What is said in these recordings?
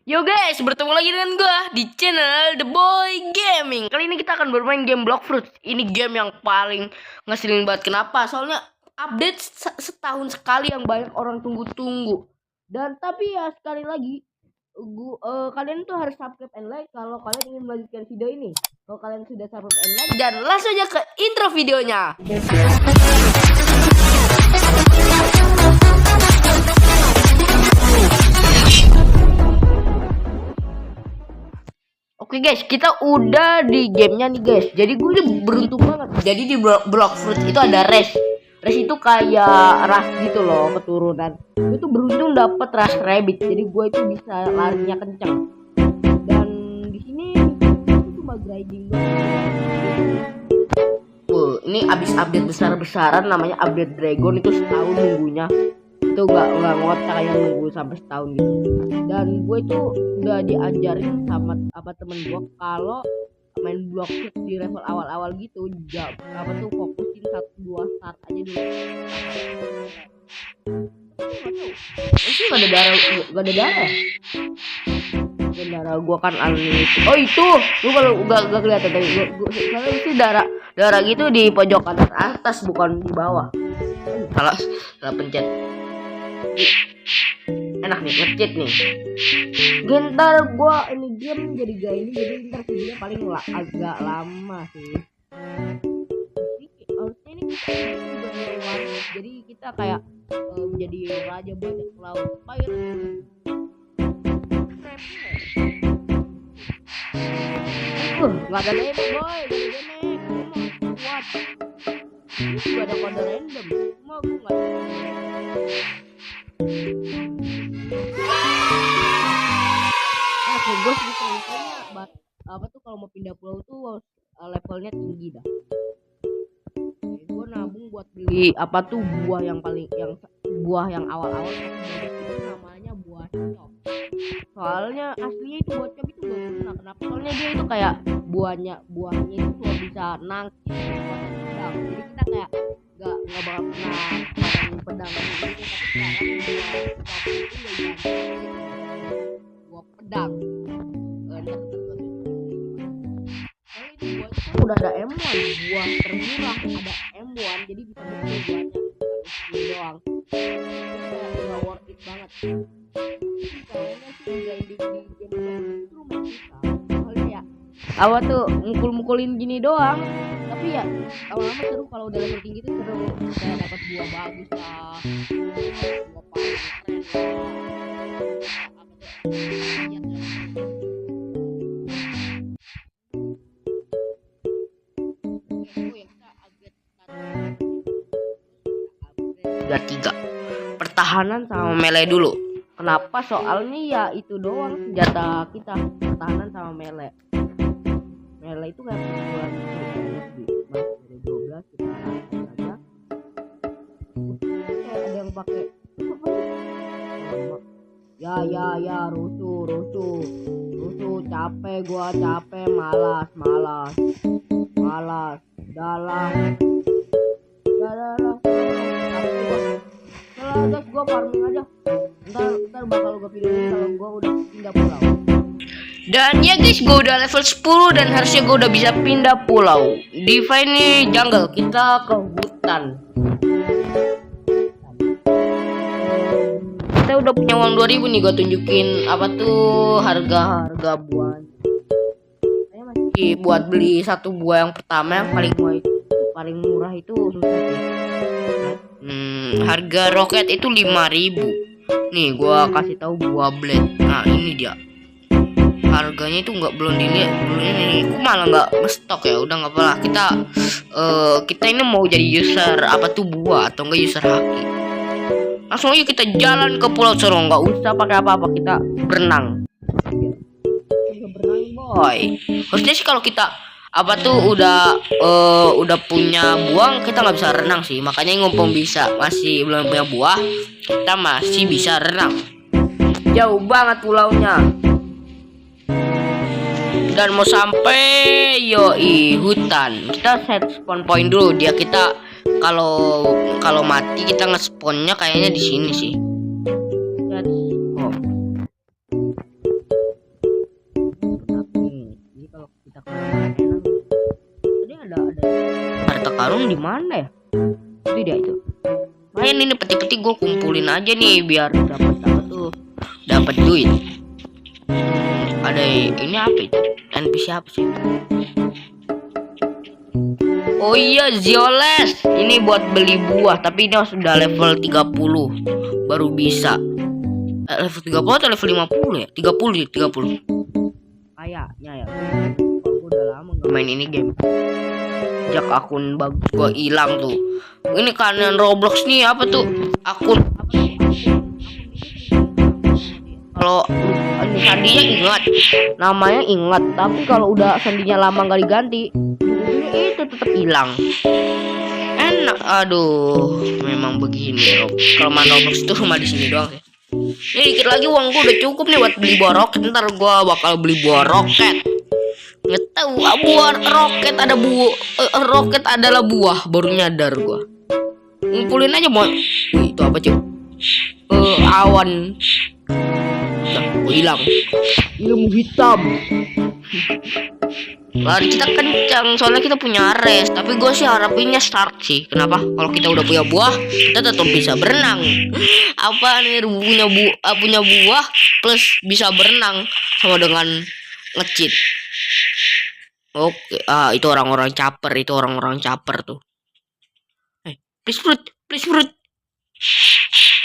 Yo guys, bertemu lagi dengan gua di channel The Boy Gaming. Kali ini kita akan bermain game Blox Fruit. Ini game yang paling ngeselin banget. Kenapa? Soalnya update setahun sekali yang banyak orang tunggu-tunggu. Dan tapi ya sekali lagi, kalian tuh harus subscribe and like kalau kalian ingin melanjutkan video ini. Kalau kalian sudah subscribe and like, dan langsung aja ke intro videonya. Oke guys, kita udah di gamenya nih guys. Jadi gue beruntung banget. Jadi di Blox Fruit itu ada race. Race itu kayak ras gitu loh, keturunan. Gue tuh beruntung dapet ras rabbit. Jadi gue itu bisa larinya kencang. Dan di sini itu cuma grinding doang. Ini abis update besar-besaran namanya update Dragon, itu setahun nunggunya. Itu nggak ngotak kayak nunggu sampai setahun gitu. Dan gue itu udah diajarin sama temen gue kalau main Blox Fruit di level awal-awal gitu fokusin 1-2 start aja dulu. Itu gak ada darah gue kan unlimited. Oh itu lu kalau gak kelihatan tadi kalau itu darah gitu di pojok kanan atas, bukan di bawah. Salah pencet. Enak nih ngecheat nih. Gentar gua ini game jadi gini, jadi ntar videonya paling agak lama sih. Harusnya ini jadi kita kayak menjadi raja bajak laut fire. Nggak ada nego boy, kuat. Gak ada kode random, cuma gue nggak. Bos gitu misalnya apa tuh kalau mau pindah pulau tuh levelnya tinggi dah. Gue nabung buat beli apa tuh buah yang awal-awal itu namanya buah cop. Soalnya aslinya itu buah cop itu gak guna. Kenapa? Soalnya dia itu kayak buahnya itu cuma bisa nangkis pedang. Jadi kita kayak gak bakal pernah pedang ini, tapi sekarang buah pedang. Udah ada M1, buah termurah ada M1, jadi bisa beli buahnya doang. Udah worth it banget. Kayaknya sih grinding di game itu bisa. Soalnya ya awal tuh mukul-mukulin gini doang. Tapi ya lama-lama seru, kalau udah level tinggi tuh seru. Kayak dapat buah bagus lah, buah paling keren lah. Tiga pertahanan sama melee dulu. Kenapa? Soalnya ya itu doang senjata kita, pertahanan sama melee. Melee itu kayak pukulan dari 12 kita arahkan aja. Kayak ada yang pakai ya rusuh capek malas dalam guys, gue farming aja. Ntar bakal gue videoin kalau gue udah pindah pulau. Dan ya guys, gue udah level 10 dan harusnya gue udah bisa pindah pulau. Divine nih jungle, kita ke hutan. Kita udah punya uang 2000 nih, gue tunjukin apa tuh harga buah. Saya masih buat beli satu buah yang pertama yang paling murah itu susah sih. Harga roket itu 5.000. Nih gua kasih tahu buah blade. Nah ini dia. Harganya itu belum dilihat. Ini aku malah nggak ngestok ya. Udah nggak apa-apa. Kita ini mau jadi user apa tuh buah atau enggak user haki. Langsung aja kita jalan ke Pulau Sorong. Nggak usah pakai apa-apa, kita berenang. Berenang boy. Harusnya sih kalau kita apa tuh udah punya buang, kita nggak bisa renang sih. Makanya ngumpul masih belum punya buah, kita masih bisa renang. Jauh banget pulaunya. Dan mau sampai hutan. Kita set spawn point dulu. Kita kalau mati kita nge-spawnnya kayaknya di sini sih. karung di mana ya? Itu dia itu. Main ini peti-peti gue kumpulin aja nih biar dapat duit. Ada ini apa itu? NPC apa sih? Oh iya, Zioles. Ini buat beli buah, tapi ini sudah level 30 baru bisa. Level 30 atau level 50 ya? 30. Kayaknya ya. Aku udah lama gak main ini game. Sejak akun bagus gua hilang tuh. Ini kanan Roblox nih apa tuh? Akun kalau ini sandinya ingat, namanya ingat, tapi kalau udah sandinya lama nggak diganti, itu tetap hilang. Enak, aduh, memang begini. Kalau main Roblox itu cuma di sini doang ya. Ini dikit lagi uang gua udah cukup nih buat beli buah roket. Ntar gua bakal beli buah roket. Nggak tahu, buah roket ada roket adalah buah. Baru nyadar gua. Ngumpulin aja mau. Itu apa cuy? Awan. Hilang. Ilmu hitam. Lari kita kencang soalnya kita punya res, tapi gue sih harapinnya start sih. Kenapa? Kalau kita udah punya buah, kita tetap bisa berenang. Apa nih punya buah plus bisa berenang sama dengan nge-cheat. Oke, itu orang-orang caper tuh. Please fruit.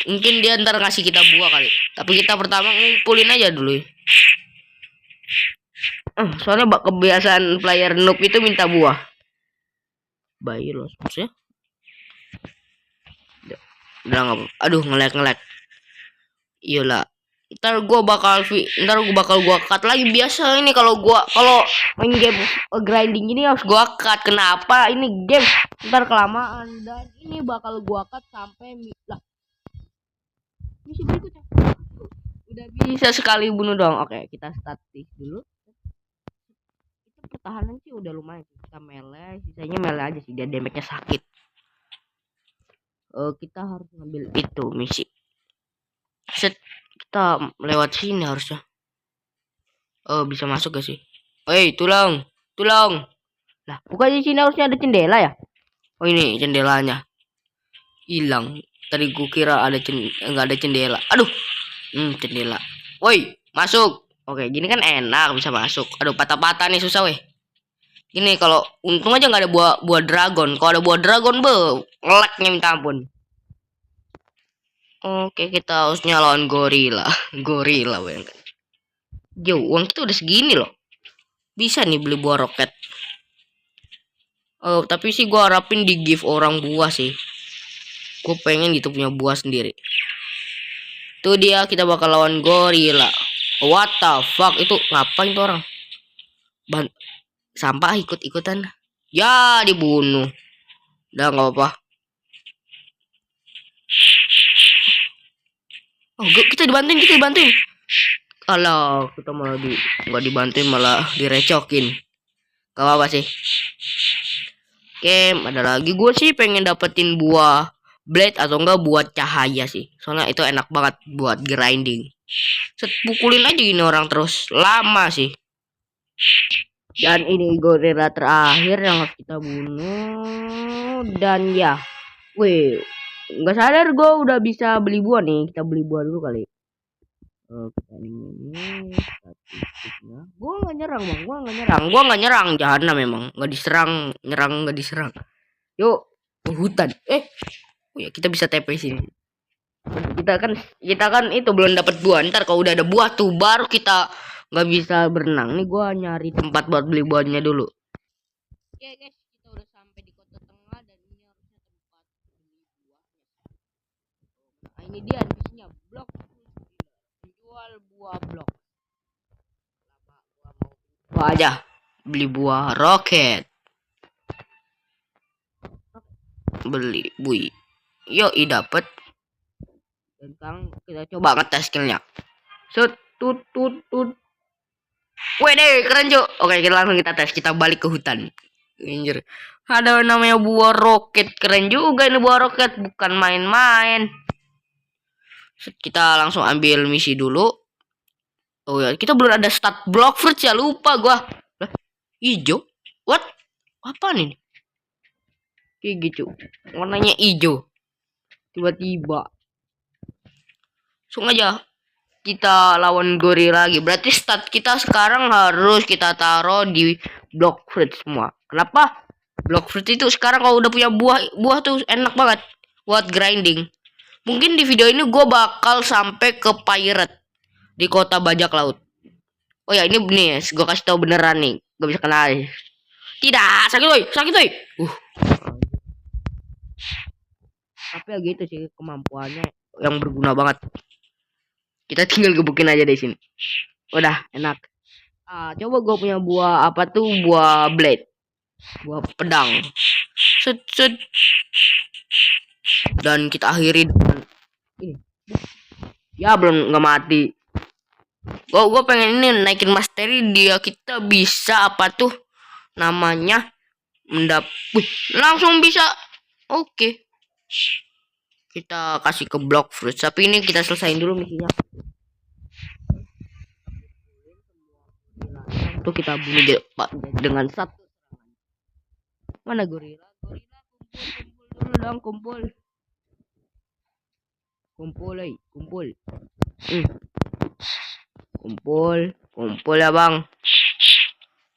Mungkin dia ntar ngasih kita buah kali. Tapi kita pertama ngumpulin aja dulu. Soalnya kebiasaan player noob itu minta buah. Bayi loh maksudnya. Udah nggak. Aduh ngelek. Iyalah. Ntar gua bakal cut lagi. Biasa ini kalau main game grinding ini harus gua cut. Kenapa? Ini game ntar kelamaan dan ini bakal gua cut sampai lah. Misi berikutnya. Udah bisa sekali bunuh dong. Oke, kita statis dulu. Kita pertahanan sih udah lumayan. Kita melee, sisanya melee aja sih. Dia damage-nya sakit. Kita harus ngambil itu misi. Kita lewat sini harusnya. Bisa masuk gak sih? Tulang. Lah, bukan di sini harusnya ada jendela ya? Oh, ini jendelanya. Hilang. Tadi gua kira nggak ada jendela. Aduh. Jendela. Woi, masuk. Oke, gini kan enak bisa masuk. Aduh, patah-patah nih susah weh. Ini kalau untung aja nggak ada buah dragon. Kalau ada buah dragon, ngeleknya minta ampun. Oke, kita harus nyalain gorila. Gorila, bayangkan. Uang kita udah segini loh. Bisa nih beli buah roket. Tapi sih gua harapin di give orang buah sih. Gue pengen gitu punya buah sendiri. Tuh dia, kita bakal lawan gorila. What the fuck, itu ngapain tuh orang? Sampah ikut-ikutan. Ya, dibunuh. Udah nggak apa-apa. Kita dibantuin. Kalau kita malah nggak dibantuin, malah direcokin. Gak apa-apa sih. Oke, ada lagi. Gue sih pengen dapetin buah blade atau enggak buat cahaya sih. Soalnya itu enak banget buat grinding. Pukulin aja gini orang terus. Lama sih. Dan ini gorila terakhir yang harus kita bunuh. Dan ya. Wih. Nggak sadar gue udah bisa beli buah nih. Kita beli buah dulu kali. Kita ini statistiknya. Gue nggak nyerang. Jahanam memang. Nggak diserang. Yuk. Hutan. Oh ya, kita bisa TP sini. Kita kan itu belum dapat buah. Ntar kalau udah ada buah tuh baru kita nggak bisa berenang. Nih gua nyari tempat buat beli buahnya dulu. Oke guys, kita udah sampai di kota tengah dan ini harusnya tempat beli buah. Nah, ini dia isinya blok. Jual buah blok. Gua mau aja beli buah roket. Beli bui. Yoi dapet. Tentang kita coba ngetes skillnya. Tut. Wede keren cuk. Oke, kita langsung kita tes. Kita balik ke hutan. Anjir. Ada namanya buah roket. Keren juga ini buah roket. Bukan main-main. Kita langsung ambil misi dulu. Oh ya, kita belum ada stat block fruit ya. Lupa gua. Hijau. What? Apaan ini? kayak gitu. Warnanya hijau. Tiba-tiba langsung aja kita lawan gorila lagi. Berarti stat kita sekarang harus kita taruh di block fruit semua. Kenapa? Block fruit itu sekarang kalau udah punya buah tuh enak banget buat grinding. Mungkin di video ini gue bakal sampai ke pirate di kota bajak laut. Oh ya, ini nih gue kasih tahu beneran nih, gak bisa kena. Tidak, sakit woy, sakit woy. Tapi ya gitu sih kemampuannya yang berguna banget. Kita tinggal gebukin aja di sini. Udah enak. Coba gue punya buah apa tuh, buah blade, buah pedang. Set set. Dan kita akhiri dengan ini. Ya belum nggak mati. Gue pengen ini naikin mastery dia, kita bisa apa tuh namanya wih, langsung bisa. Oke. Kita kasih ke block fruit. Tapi ini kita selesain dulu misinya. Tuh kita bunuh dengan satu. Mana gorila? Gorila kumpul dulu dong, kumpul. Kumpul, kumpul. Kumpul ya bang.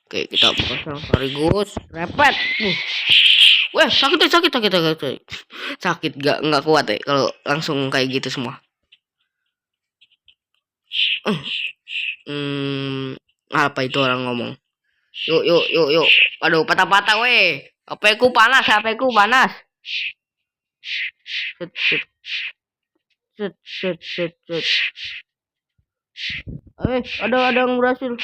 Oke, kita pasang sekaligus. Repet. Weh, sakit. Sakit nggak kuat ya kalau langsung kayak gitu semua. Apa itu orang ngomong? Yuk. Aduh, patah-patah weh. HP ku panas. Set. Ada yang berhasil.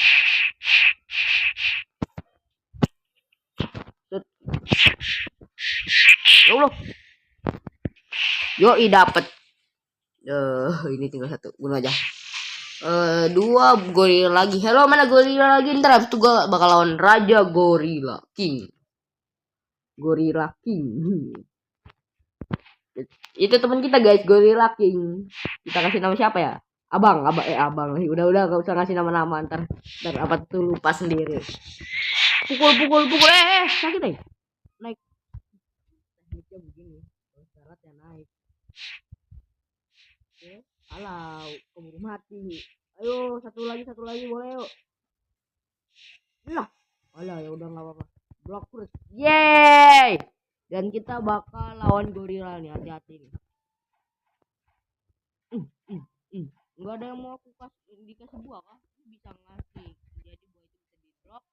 Ya Allah. Yoi dapet. Ini tinggal satu, bunuh aja. 2 gorila lagi. Hello, mana gorila lagi? Ntar itu gue bakal lawan Raja Gorila King. Itu teman kita guys, Gorila King. Kita kasih nama siapa ya? Abang. Udah gak usah ngasih nama-nama, ntar apa tuh lupa sendiri. Pukul. Sakit deh. Naik. Tekniknya begini. Syaratnya naik. Oke. Alau, keburu mati. Ayo, satu lagi boleh yuk. Lah. Alah, ya udah enggak apa-apa. Block fruit. Yeay! Dan kita bakal lawan gorila nih, hati-hati nih. Enggak ada yang mau aku dikasih buah kah? Bisa ngasih. Jadi buah itu bisa di drop.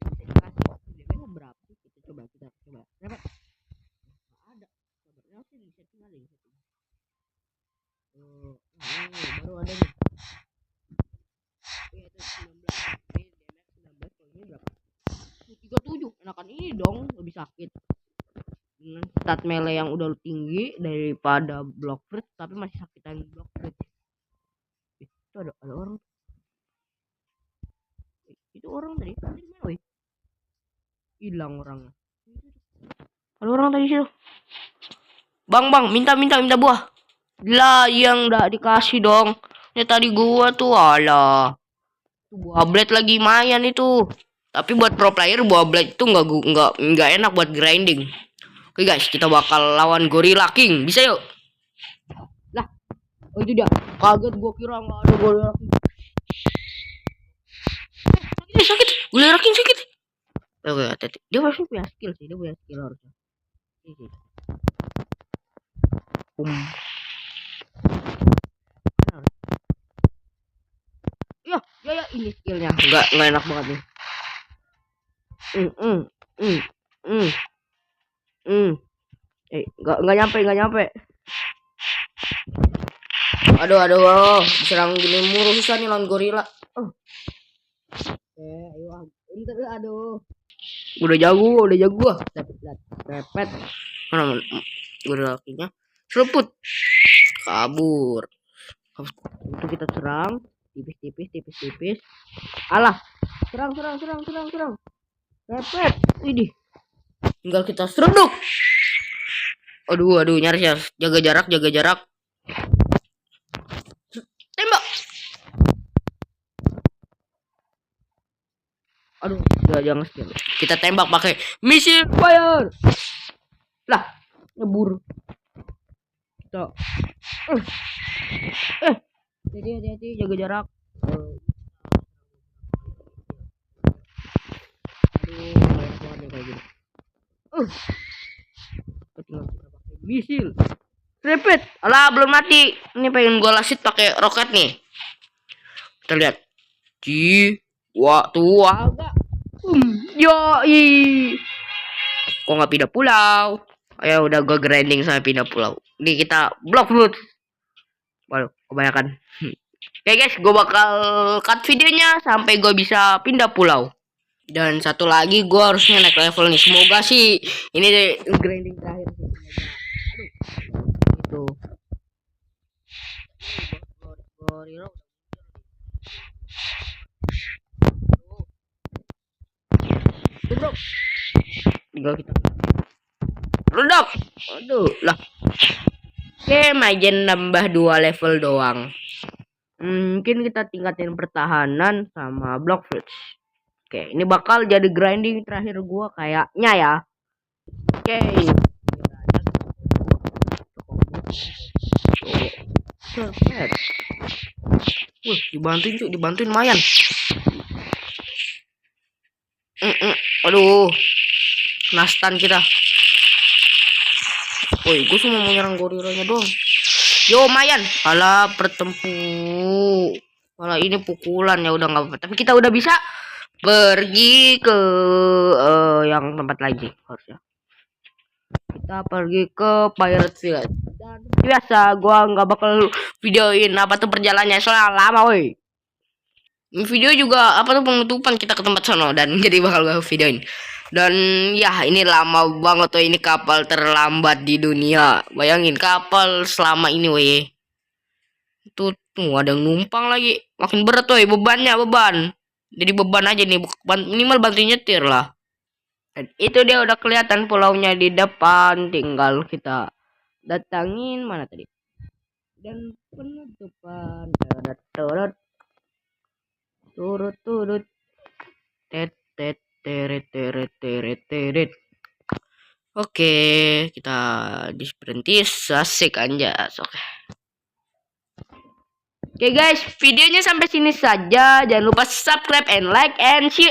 Bisa dikasih. Dia berapa sih? Kita coba. Dapat. Ada. Sabarnya sih bisa tinggal di situ. Baru ada nih. Itu 19. DMX 19 kalau ini berapa? 37. Enakan ini dong, lebih sakit. Dengan stat melee yang udah tinggi daripada block fruit, tapi masih sakitan block fruit. Itu ada orang. Itu orang tadi mana weh? Hilang orangnya. Ada orang tadi situ. Bang, minta buah. Lah, yang enggak dikasih dong. Ya tadi gua tuh alah. Buah blade lagi mayan itu. Tapi buat pro player buah blade itu enggak enak buat grinding. Oke guys, kita bakal lawan Gorilla King. Bisa yuk. Lah. Oh itu dia. Kaget gua kira enggak ada Gorilla King. Sakit. Gorilla King sakit. Oke, hati-hati. Dia harusnya punya skill sih. Harusnya. Ya ini skillnya. Enggak enak banget nih. Enggak nyampe. Aduh, diserang gini mulu susah nih lawan gorila. Ayo, aduh. Udah jago. Repet. Mana gorila Kingnya? Seruput. Kabur. Itu kita serang tipis. Alah. Serang. Repet. Widih. Tinggal kita seruduk. Aduh, nyaris ya. Jaga jarak. Tembak. Aduh, jangan skill. Kita tembak pakai missile fire. Lah, nyebur. Kita. Jadi hati-hati, jaga jarak. Aduh, banyak banget nih kayak gini. Tinggal kita pakai misil. Repeat. Alah, belum mati. Ini pengen gua lasit pakai roket nih. Kita lihat. Tuh agak. Yoi. Kok nggak pindah pulau? Ayo udah gue grinding sampai pindah pulau. Ini kita block food. Waduh, kebanyakan. Oke guys, gue bakal cut videonya sampai gue bisa pindah pulau. Dan satu lagi gue harusnya naik level nih. Semoga sih ini deh grinding terakhir sih. Semoga. Itu. Bro. Tinggal kita. Redak. Aduh, lah. Oke, majen nambah 2 level doang. Mungkin kita tingkatin pertahanan sama block fruits. Oke, ini bakal jadi grinding terakhir gua kayaknya ya. Oke. Perfect. Dibantuin lumayan. Aduh. Nastan kita. Woi, gue cuma mau nyerang gorilanya doang. Yo, lumayan. Alah, Malah ini pukulan ya udah nggak apa-apa. Tapi kita udah bisa pergi ke yang tempat lagi harusnya. Kita pergi ke Pirate Village. Dan biasa gua nggak bakal videoin apa tuh perjalanannya soalnya lama woi. Video juga apa tuh penutupan kita ke tempat sono dan jadi bakal gua videoin. Dan ya ini lama banget tuh, ini kapal terlambat di dunia. Bayangin kapal selama ini weh. Tuh ada yang numpang lagi. Makin berat tuh beban. Jadi beban aja nih, minimal bantu nyetir lah. Dan itu dia udah kelihatan pulaunya di depan, tinggal kita datangin mana tadi. Dan penutupan. Turut. Teret. Oke, kita berhenti asik anjas. Oke guys, videonya sampai sini saja. Jangan lupa subscribe and like and share.